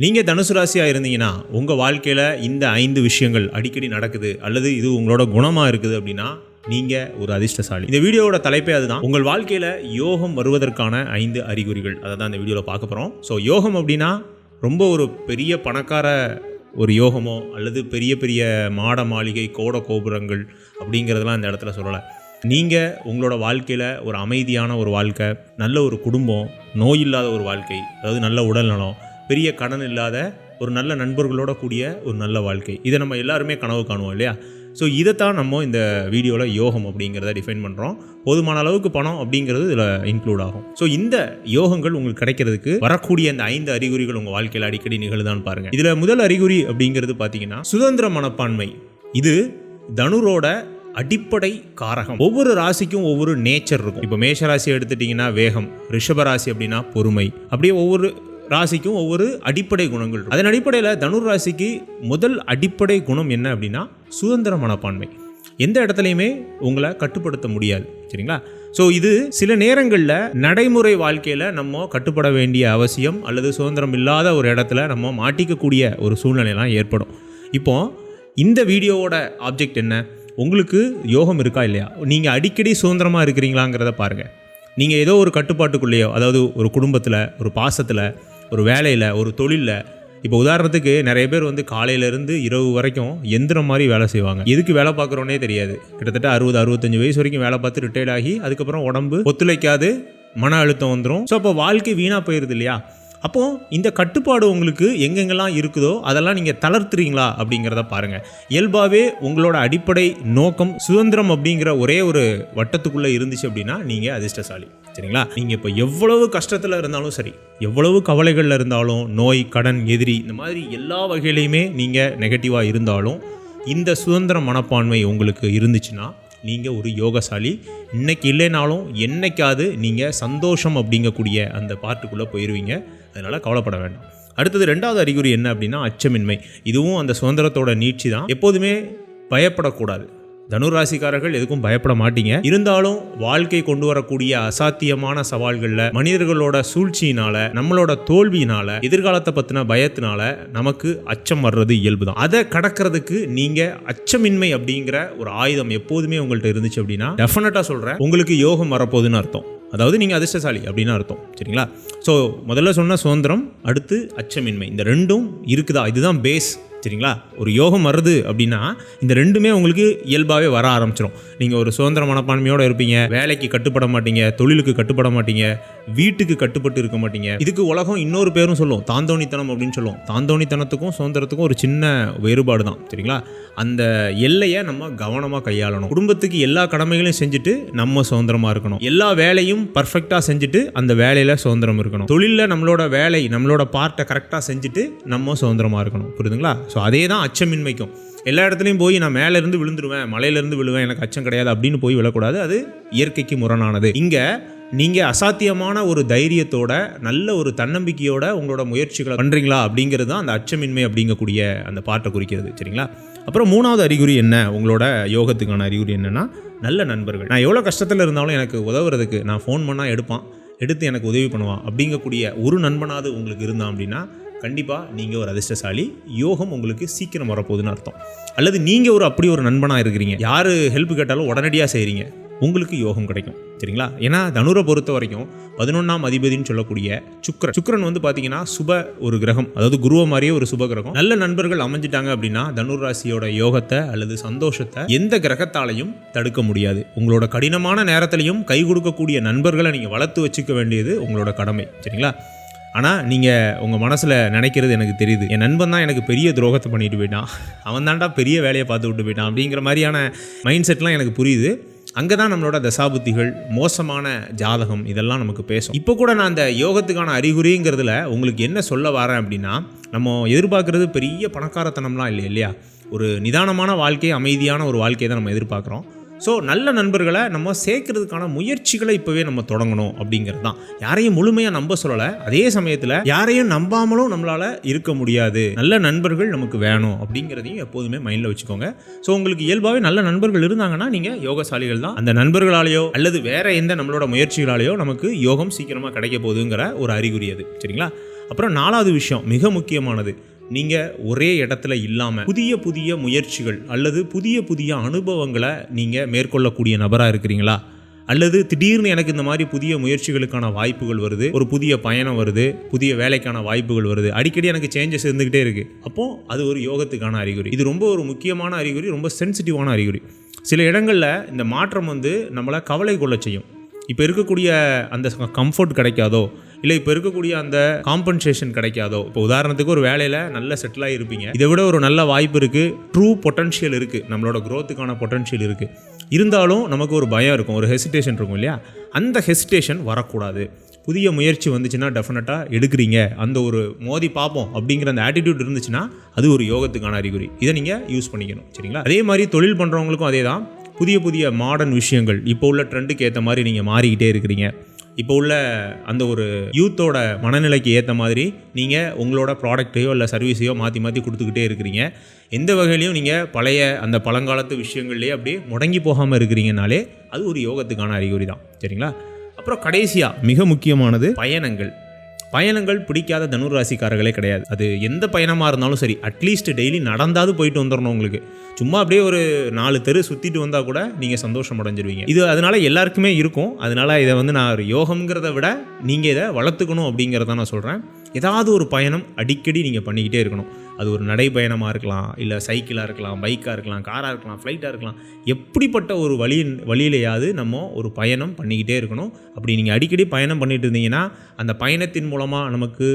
நீங்கள் தனுசு ராசியாக இருந்தீங்கன்னா உங்கள் வாழ்க்கையில் இந்த 5 விஷயங்கள் அடிக்கடி நடக்குது அல்லது இது உங்களோட குணமாக இருக்குது அப்படின்னா நீங்கள் ஒரு அதிர்ஷ்டசாலி. இந்த வீடியோவோட தலைப்பே அதுதான், உங்கள் வாழ்க்கையில் யோகம் வருவதற்கான 5 அறிகுறிகள். அதை தான் இந்த வீடியோவில் பார்க்க போகிறோம். ஸோ யோகம் அப்படின்னா ரொம்ப ஒரு பெரிய பணக்கார ஒரு யோகமோ அல்லது பெரிய பெரிய மாட மாளிகை கோட கோபுரங்கள் அப்படிங்கிறதெல்லாம் இந்த இடத்துல சொல்லலை. நீங்கள் உங்களோட வாழ்க்கையில் ஒரு அமைதியான ஒரு வாழ்க்கை, நல்ல ஒரு குடும்பம், நோய் இல்லாத ஒரு வாழ்க்கை, அதாவது நல்ல உடல் நலம், பெரிய கடன் இல்லாத ஒரு நல்ல நண்பர்களோட கூடிய ஒரு நல்ல வாழ்க்கை, இதை நம்ம எல்லாருமே கனவு காணுவோம் இல்லையா? ஸோ இதைத்தான் நம்ம இந்த வீடியோவில் யோகம் அப்படிங்கிறத டிஃபைன் பண்ணுறோம். போதுமான அளவுக்கு பணம் அப்படிங்கிறது இதில் இன்க்ளூட் ஆகும். ஸோ இந்த யோகங்கள் உங்களுக்கு கிடைக்கிறதுக்கு வரக்கூடிய அந்த 5 அறிகுறிகள் உங்கள் வாழ்க்கையில் அடிக்கடி நிகழ்தான்னு பாருங்கள். இதில் முதல் அறிகுறி அப்படிங்கிறது பார்த்தீங்கன்னா சுதந்திர மனப்பான்மை. இது தனுரோட அடிப்படை காரகம். ஒவ்வொரு ராசிக்கும் ஒவ்வொரு நேச்சர் இருக்கும். இப்போ மேஷ ராசி எடுத்துட்டிங்கன்னா வேகம், ரிஷப ராசி அப்படின்னா பொறுமை, அப்படியே ஒவ்வொரு ராசிக்கும் ஒவ்வொரு அடிப்படை குணங்கள் இருக்கும். அதன் அடிப்படையில் தனுர் ராசிக்கு முதல் அடிப்படை குணம் என்ன அப்படின்னா சுதந்திர மனப்பான்மை. எந்த இடத்துலையுமே உங்களை கட்டுப்படுத்த முடியாது, சரிங்களா? ஸோ இது சில நேரங்களில் நடைமுறை வாழ்க்கையில் நம்ம கட்டுப்பட வேண்டிய அவசியம் அல்லது சுதந்திரம் இல்லாத ஒரு இடத்துல நம்ம மாட்டிக்கக்கூடிய ஒரு சூழ்நிலையெல்லாம் ஏற்படும். இப்போ இந்த வீடியோவோட ஆப்ஜெக்ட் என்ன? உங்களுக்கு யோகம் இருக்கா இல்லையா, நீங்கள் அடிக்கடி சுதந்திரமாக இருக்கிறீங்களாங்கிறத பாருங்கள். நீங்கள் ஏதோ ஒரு கட்டுப்பாட்டுக்குள்ளேயோ, அதாவது ஒரு குடும்பத்தில், ஒரு பாசத்தில், ஒரு வேலையில், ஒரு தொழிலில். இப்போ உதாரணத்துக்கு நிறைய பேர் காலையிலேருந்து இரவு வரைக்கும் எந்திரம் மாதிரி வேலை செய்வாங்க. எதுக்கு வேலை பார்க்குறோன்னே தெரியாது. கிட்டத்தட்ட 60-65 வயசு வரைக்கும் வேலை பார்த்து ரிட்டையர்ட் ஆகி அதுக்கப்புறம் உடம்பு ஒத்துழைக்காது, மன அழுத்தம் வந்துடும். ஸோ அப்போ வாழ்க்கை வீணாக போயிடுது இல்லையா? அப்போது இந்த கட்டுப்பாடு உங்களுக்கு எங்கெங்கெல்லாம் இருக்குதோ அதெல்லாம் நீங்கள் தளர்த்துறீங்களா அப்படிங்கிறத பாருங்கள். இயல்பாகவே உங்களோட அடிப்படை நோக்கம் சுதந்திரம் அப்படிங்கிற ஒரே ஒரு வட்டத்துக்குள்ளே இருந்துச்சு அப்படின்னா நீங்கள் அதிர்ஷ்டசாலி, சரிங்களா? நீங்கள் இப்போ எவ்வளவு கஷ்டத்தில் இருந்தாலும் சரி, எவ்வளவு கவலைகளில் இருந்தாலும், நோய், கடன், எதிரி, இந்த மாதிரி எல்லா வகையிலையுமே நீங்கள் நெகட்டிவாக இருந்தாலும் இந்த சுதந்திர மனப்பான்மை உங்களுக்கு இருந்துச்சுன்னா நீங்கள் ஒரு யோகசாலி. இன்னைக்கு இல்லைனாலும் என்னைக்காவது நீங்கள் சந்தோஷம் அப்படிங்கக்கூடிய அந்த பார்ட்டுக்குள்ளே போயிடுவீங்க. அதனால் கவலைப்பட வேண்டாம். அடுத்தது 2வது அறிகுறி என்ன அப்படின்னா அச்சமின்மை. இதுவும் அந்த சுதந்திரத்தோட நீட்சி தான். எப்போதுமே பயப்படக்கூடாது. தனுராசிக்காரர்கள் எதுக்கும் பயப்பட மாட்டீங்க. இருந்தாலும் வாழ்க்கை கொண்டு வரக்கூடிய அசாத்தியமான சவால்களில், மனிதர்களோட சூழ்ச்சியினால, நம்மளோட தோல்வியினால, எதிர்காலத்தை பற்றின பயத்தினால நமக்கு அச்சம் வர்றது இயல்பு தான். அதை கடக்கிறதுக்கு நீங்கள் அச்சமின்மை அப்படிங்கிற ஒரு ஆயுதம் எப்போதுமே உங்கள்கிட்ட இருந்துச்சு அப்படின்னா டெஃபினட்டாக சொல்கிறேன், உங்களுக்கு யோகம் வரப்போகுதுன்னு அர்த்தம். அதாவது நீங்கள் அதிர்ஷ்டசாலி அப்படின்னு அர்த்தம், சரிங்களா? ஸோ முதல்ல சொன்ன சுதந்திரம், அடுத்து அச்சமின்மை, இந்த 2ம் இருக்குதா? இதுதான் பேஸ், சரிங்களா? ஒரு யோகம் வருது அப்படின்னா இந்த 2மே உங்களுக்கு இயல்பாகவே வர ஆரம்பிச்சிடும். நீங்கள் ஒரு சுதந்திர மனப்பான்மையோடு இருப்பீங்க, வேலைக்கு கட்டுப்பட மாட்டீங்க, தொழிலுக்கு கட்டுப்பட மாட்டீங்க, வீட்டுக்கு கட்டுப்பட்டு இருக்க மாட்டீங்க. இதுக்கு உலகம் இன்னொரு பேரும் சொல்லும், தாந்தோணித்தனம் அப்படின்னு சொல்லுவோம். தாந்தோணித்தனத்துக்கும் சுதந்திரத்துக்கும் ஒரு சின்ன வேறுபாடு தான், சரிங்களா? அந்த எல்லையை நம்ம கவனமாக கையாளணும். குடும்பத்துக்கு எல்லா கடமைகளையும் செஞ்சுட்டு நம்ம சுதந்திரமாக இருக்கணும். எல்லா வேலையும் பர்ஃபெக்டாக செஞ்சுட்டு அந்த வேலையில் சுதந்திரம் இருக்கணும். தொழிலில் நம்மளோட வேலை, நம்மளோட பார்ட்டை கரெக்டாக செஞ்சுட்டு நம்ம சுதந்திரமாக இருக்கணும். புரியுதுங்களா? ஸோ அதே தான் அச்சமின்மைக்கும். எல்லா இடத்துலையும் போய் நான் மேலேருந்து விழுந்துருவேன், மலையிலேருந்து விழுவேன், எனக்கு அச்சம் கிடையாது அப்படின்னு போய் விழக்கூடாது. அது இயற்கைக்கு முரணானது. இங்கே நீங்கள் அசாத்தியமான ஒரு தைரியத்தோட, நல்ல ஒரு தன்னம்பிக்கையோட உங்களோட முயற்சிகளை பண்ணுறீங்களா அப்படிங்கிறது தான் அந்த அச்சமின்மை அப்படிங்கக்கூடிய அந்த பாட்டை குறிக்கிறது, சரிங்களா? அப்புறம் 3வது அறிகுறி என்ன? உங்களோட யோகத்துக்கான அறிகுறி என்னென்னா நல்ல நண்பர்கள். நான் எவ்வளோ கஷ்டத்தில் இருந்தாலும் எனக்கு உதவுறதுக்கு, நான் ஃபோன் பண்ணால் எடுத்து எனக்கு உதவி பண்ணுவான் அப்படிங்கக்கூடிய ஒரு நண்பனாவது உங்களுக்கு இருந்தான் அப்படின்னா கண்டிப்பாக நீங்கள் ஒரு அதிர்ஷ்டசாலி. யோகம் உங்களுக்கு சீக்கிரம் வரப்போகுதுன்னு அர்த்தம். அல்லது நீங்கள் அப்படி ஒரு நண்பனாக இருக்கிறீங்க, யார் ஹெல்ப் கேட்டாலும் உடனடியாக செய்கிறீங்க, உங்களுக்கு யோகம் கிடைக்கும், சரிங்களா? ஏன்னா தனுரை பொறுத்த வரைக்கும் 11ஆம் அதிபதினு சொல்லக்கூடிய சுக்கிரன் பார்த்தீங்கன்னா சுப ஒரு கிரகம், அதாவது குருவ மாதிரியே ஒரு சுப கிரகம். நல்ல நண்பர்கள் அமைஞ்சிட்டாங்க அப்படின்னா தனுர் ராசியோட யோகத்தை அல்லது சந்தோஷத்தை எந்த கிரகத்தாலையும் தடுக்க முடியாது. உங்களோட கடினமான நேரத்திலையும் கை கொடுக்கக்கூடிய நண்பர்களை நீங்கள் வளர்த்து வச்சுக்க வேண்டியது உங்களோட கடமை, சரிங்களா? ஆனால் நீங்கள் உங்கள் மனசில் நினைக்கிறது எனக்கு தெரியுது, என் நண்பன் தான் எனக்கு பெரிய துரோகத்தை பண்ணிட்டு போயிட்டான், அவன் தான்டா பெரிய வேலையை பார்த்து விட்டு போயிட்டான் அப்படிங்கிற மாதிரியான மைண்ட் செட்லாம் எனக்கு புரியுது. அங்கே தான் நம்மளோட தசாபுத்திகள், மோசமான ஜாதகம் இதெல்லாம் நமக்கு பேசும். இப்போ கூட நான் அந்த யோகத்துக்கான அறிகுறிங்கிறதுல உங்களுக்கு என்ன சொல்ல வரேன் அப்படின்னா, நம்ம எதிர்பார்க்குறது பெரிய பணக்காரத்தனம்லாம் இல்லையா? ஒரு நிதானமான வாழ்க்கை, அமைதியான ஒரு வாழ்க்கையை தான் நம்ம எதிர்பார்க்குறோம். ஸோ நல்ல நண்பர்களை நம்ம சேர்க்கறதுக்கான முயற்சிகளை இப்போவே நம்ம தொடங்கணும் அப்படிங்கிறது தான். யாரையும் முழுமையாக நம்ப சொல்லலை, அதே சமயத்தில் யாரையும் நம்பாமலும் நம்மளால் இருக்க முடியாது. நல்ல நண்பர்கள் நமக்கு வேணும் அப்படிங்கிறதையும் எப்போதுமே மைண்டில் வச்சுக்கோங்க. ஸோ உங்களுக்கு இயல்பாகவே நல்ல நண்பர்கள் இருந்தாங்கன்னா நீங்கள் யோகசாலிகள் தான். அந்த நண்பர்களாலேயோ அல்லது வேற எந்த நம்மளோட முயற்சிகளாலேயோ நமக்கு யோகம் சீக்கிரமாக கிடைக்க போகுதுங்கிற ஒரு அறிகுறி அது, சரிங்களா? அப்புறம் 4வது விஷயம் மிக முக்கியமானது, நீங்கள் ஒரே இடத்துல இல்லாமல் புதிய புதிய முயற்சிகள் அல்லது புதிய அனுபவங்களை நீங்கள் மேற்கொள்ளக்கூடிய நபராக இருக்கிறீங்களா? அல்லது திடீர்னு எனக்கு இந்த மாதிரி புதிய முயற்சிகளுக்கான வாய்ப்புகள் வருது, ஒரு புதிய பயணம் வருது, புதிய வேலைக்கான வாய்ப்புகள் வருது, அடிக்கடி எனக்கு சேஞ்சஸ் இருந்துக்கிட்டே இருக்குது. அப்போது அது ஒரு யோகத்துக்கான அறிகுறி. இது ரொம்ப ஒரு முக்கியமான அறிகுறி, ரொம்ப சென்சிட்டிவான அறிகுறி. சில இடங்களில் இந்த மாற்றம் நம்மளை கவலை கொள்ள செய்யும். இப்போ இருக்கக்கூடிய அந்த கம்ஃபர்ட் கிடைக்காதோ, இல்லை இப்போ இருக்கக்கூடிய அந்த காம்பன்சேஷன் கிடைக்காதோ. இப்போ உதாரணத்துக்கு ஒரு வேலையில் நல்ல செட்டிலாகி இருப்பீங்க, இதை விட ஒரு நல்ல வாய்ப்பு இருக்குது, ட்ரூ பொட்டன்ஷியல் இருக்குது, நம்மளோட க்ரோத்துக்கான பொட்டன்ஷியல் இருக்குது. இருந்தாலும் நமக்கு ஒரு பயம் இருக்கும், ஒரு ஹெசிடேஷன் இருக்கும் இல்லையா? அந்த ஹெசிடேஷன் வரக்கூடாது. புதிய முயற்சி வந்துச்சுன்னா டெஃபினட்டாக எடுக்கிறீங்க, அந்த ஒரு மோதி பார்ப்போம் அப்படிங்கிற அந்த ஆட்டிடியூட் இருந்துச்சுன்னா அது ஒரு யோகத்துக்கான அறிகுறி. இதை நீங்கள் யூஸ் பண்ணிக்கணும், சரிங்களா? அதே மாதிரி தொழில் பண்ணுறவங்களுக்கும் அதே தான். புதிய மாடர்ன் விஷயங்கள், இப்போ உள்ள ட்ரெண்டுக்கு ஏற்ற மாதிரி நீங்கள் மாறிக்கிட்டே இருக்கிறீங்க. இப்போ உள்ள அந்த ஒரு யூத்தோட மனநிலைக்கு ஏற்ற மாதிரி நீங்கள் உங்களோட ப்ராடக்ட்டையோ இல்லை சர்வீஸையோ மாற்றி கொடுத்துக்கிட்டே இருக்கிறீங்க. எந்த வகையிலையும் நீங்கள் பழைய அந்த பழங்காலத்து விஷயங்கள்லேயே அப்படியே முடங்கி போகாமல் இருக்கிறீங்கனாலே அது ஒரு யோகத்துக்கான அறிகுறி தான், சரிங்களா? அப்புறம் கடைசியாக மிக முக்கியமானது பயணங்கள் பிடிக்காத தனுராசிக்காரர்களே கிடையாது. அது எந்த பயணமாக இருந்தாலும் சரி, அட்லீஸ்ட் டெய்லி நடந்தாது போயிட்டு வந்துடணும். உங்களுக்கு சும்மா அப்படியே ஒரு 4 தெரு சுற்றிட்டு வந்தால் கூட நீங்கள் சந்தோஷம் அடைஞ்சிருவீங்க. இது அதனால் எல்லாருக்குமே இருக்கும். அதனால் இதை நான் ஒரு யோகம்ங்கிறத விட நீங்கள் இதை வளர்த்துக்கணும் அப்படிங்கிறத நான் சொல்கிறேன். ஏதாவது ஒரு பயணம் அடிக்கடி நீங்கள் பண்ணிக்கிட்டே இருக்கணும். அது ஒரு நடைப்பயணமாக இருக்கலாம், இல்லை சைக்கிளாக இருக்கலாம், பைக்காக இருக்கலாம், காராக இருக்கலாம், ஃப்ளைட்டாக இருக்கலாம். எப்படிப்பட்ட ஒரு வழியிலையாவது நம்ம ஒரு பயணம் பண்ணிக்கிட்டே இருக்கணும். அப்படி நீங்கள் அடிக்கடி பயணம் பண்ணிட்டு இருந்தீங்கன்னா அந்த பயணத்தின் மூலமாக நமக்கு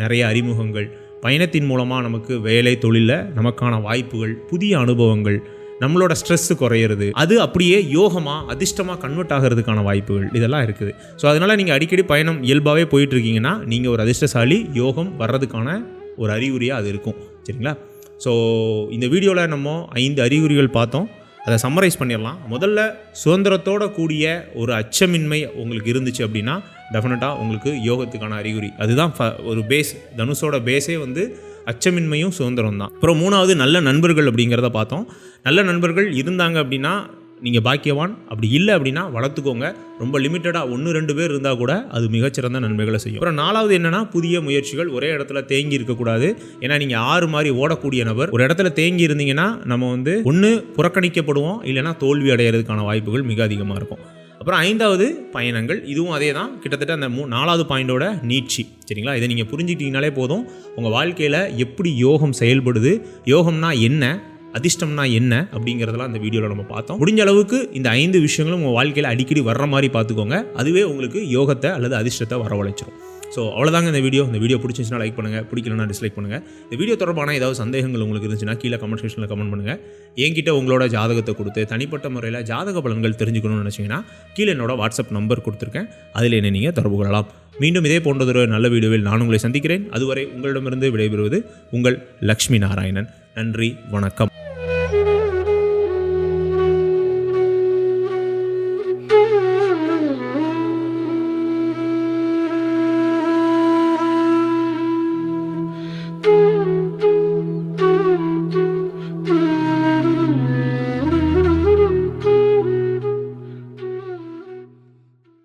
நிறைய அறிமுகங்கள், பயணத்தின் மூலமாக நமக்கு வேலை தொழிலில் நமக்கான வாய்ப்புகள், புதிய அனுபவங்கள், நம்மளோட ஸ்ட்ரெஸ்ஸு குறையிறது, அது அப்படியே யோகமாக அதிர்ஷ்டமாக கன்வெர்ட் ஆகிறதுக்கான வாய்ப்புகள் இதெல்லாம் இருக்குது. ஸோ அதனால் நீங்கள் அடிக்கடி பயணம் இயல்பாகவே போயிட்டுருக்கீங்கன்னா நீங்கள் ஒரு அதிர்ஷ்டசாலி, யோகம் வர்றதுக்கான ஒரு அறிகுறியாக அது இருக்கும், சரிங்களா? ஸோ இந்த வீடியோவில் நம்ம 5 அறிகுறிகள் பார்த்தோம். அதை சம்மரைஸ் பண்ணிடலாம். முதல்ல, சுதந்திரத்தோட கூடிய ஒரு அச்சமின்மை உங்களுக்கு இருந்துச்சு அப்படின்னா டெஃபினட்டாக உங்களுக்கு யோகத்துக்கான அறிகுறி. அதுதான் ஒரு பேஸ். தனுஷோட பேஸே அச்சமின்மையும் சுதந்திரம் தான். அப்புறம் 3வது, நல்ல நண்பர்கள் அப்படிங்கிறத பார்த்தோம். நல்ல நண்பர்கள் இருந்தாங்க அப்படின்னா நீங்கள் பாக்கியவான். அப்படி இல்லை அப்படின்னா வளர்த்துக்கோங்க. ரொம்ப லிமிட்டடாக 1-2 பேர் இருந்தால் கூட அது மிகச்சிறந்த நன்மைகளை செய்யும். அப்புறம் 4வது என்னென்னா, புதிய முயற்சிகள். ஒரே இடத்துல தேங்கி இருக்கக்கூடாது. ஏன்னா நீங்கள் 6 மாதிரி ஓடக்கூடிய நபர். ஒரு இடத்துல தேங்கி இருந்தீங்கன்னா நம்ம ஒன்று புறக்கணிக்கப்படுவோம், இல்லைனா தோல்வி அடைகிறதுக்கான வாய்ப்புகள் மிக அதிகமாக இருக்கும். அப்புறம் 5வது, பயணங்கள். இதுவும் அதே தான், கிட்டத்தட்ட அந்த 4வது பாயிண்டோட நீட்சி, சரிங்களா? இதை நீங்கள் புரிஞ்சுக்கிட்டீங்கனாலே போதும். உங்கள் வாழ்க்கையில் எப்படி யோகம் செயல்படுது, யோகம்னா என்ன, அதிர்ஷ்டம்னா என்ன அப்படிங்கிறதெல்லாம் அந்த வீடியோவில் நம்ம பார்த்தோம். முடிஞ்ச அளவுக்கு இந்த 5 விஷயங்களும் உங்கள் வாழ்க்கையில் அடிக்கடி வர்ற மாதிரி பார்த்துக்கோங்க. அதுவே உங்களுக்கு யோகத்தை அல்லது அதிர்ஷ்டத்தை வரவழைச்சிடும். ஸோ அவ்வளோதாங்க இந்த வீடியோ பிடிச்சிருந்துச்சுன்னா லைக் பண்ணுங்கள், பிடிக்கலன்னா டிஸ்லைக் பண்ணுங்கள். இந்த வீடியோ தொடர்பான ஏதாவது சந்தேகங்கள் உங்களுக்கு இருந்துச்சுன்னா கீழே கமெண்ட் செக்ஷனில் கமெண்ட் பண்ணுங்கள். என்கிட்ட உங்களோட ஜாதகத்தை கொடுத்து தனிப்பட்ட முறையில் ஜாதக பலன்கள் தெரிஞ்சுக்கணும்னு நினச்சிங்கன்னா கீழே என்னோட வாட்ஸ்அப் நம்பர் கொடுத்துருக்கேன், அதில் என்ன நீங்கள் தொடர்பு கொள்ளலாம். மீண்டும் இதே போன்றதொரு நல்ல வீடியோவில் நான் உங்களை சந்திக்கிறேன். அதுவரை உங்களிடமிருந்து விடைபெறுவது உங்கள் லக்ஷ்மி நாராயணன். நன்றி, வணக்கம்.